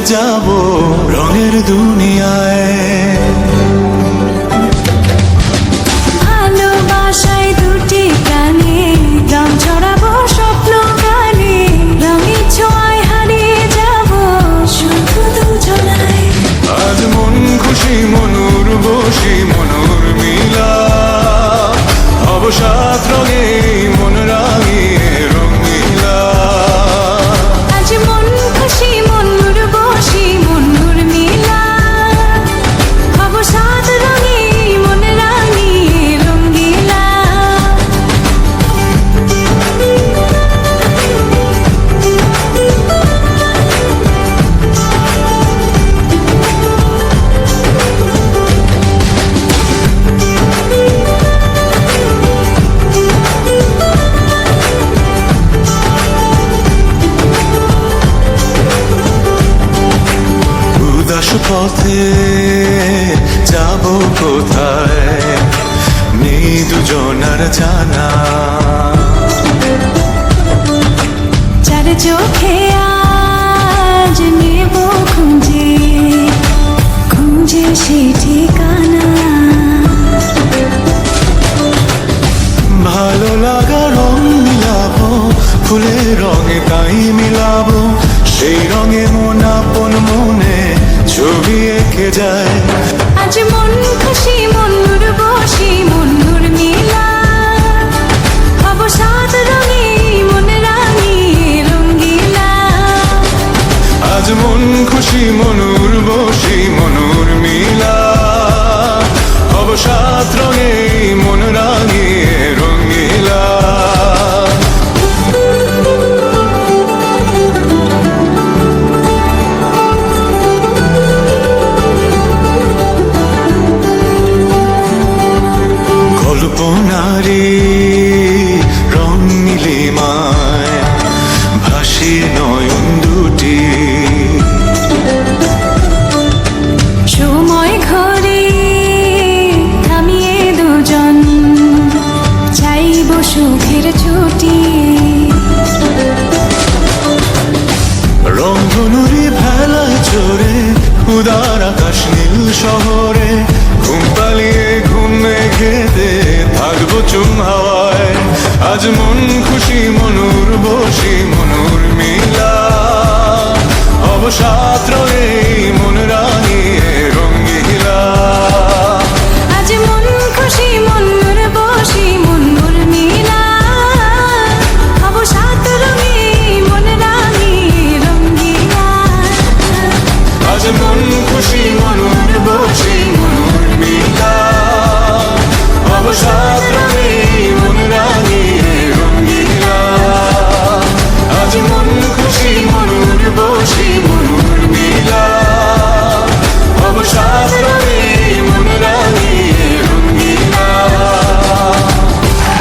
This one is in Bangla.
যাব রঙের দুনিয়ায়। ভালোবাসায় দুটি প্রাণে রং ছড়াবো স্বপ্ন গানে, রঙের ছোঁয়ায় হারিয়ে যাব শুধু দুজনায়। আজ মন খুশি মনুর বসি মনুর মিলা, অবসাদ রঙে মন রাঙিয়ে রঙিলা। আজ মন খুশি মনুর বসি মনুর মিলা, অবসাদ রঙে মন রাঙিয়ে রঙিলা। উদাস পথে যাব কোথায় নেই দুজনার জানা। চার চোখে আজ নেব খুঁজে খুঁজে সে ঠিকানা। ভালো লাগা রং মিলাবো ফুলের রঙে তাই মিলাবো, সেই রঙে মন আপন মনে ছবি এঁকে যায়। আজ মন খুশি মনুর বসি মনুর মিলা, অবসাদ রঙে মন রাঙিয়ে রঙিলা। আজ মন খুশি মনুর বসি মনুর মিলা, অবসাদ রঙে মন রাঙিয়ে রঙিলা। কল্পনারে রং নীলিমায় ভাসি নয়ন দুটি, সময় ঘরে থামিয়ে দুজন চাইব সুখের ছুটি। রংধনুরি ভেলায় চড়ে উদার আকাশ নীল শহরে, ঘুম পালিয়ে ঘুম মেঘেতে থাকবো চুম হাওয়ায়। আজ মন খুশি মনুর বসি মনুর মিলা, অবসাদ রঙে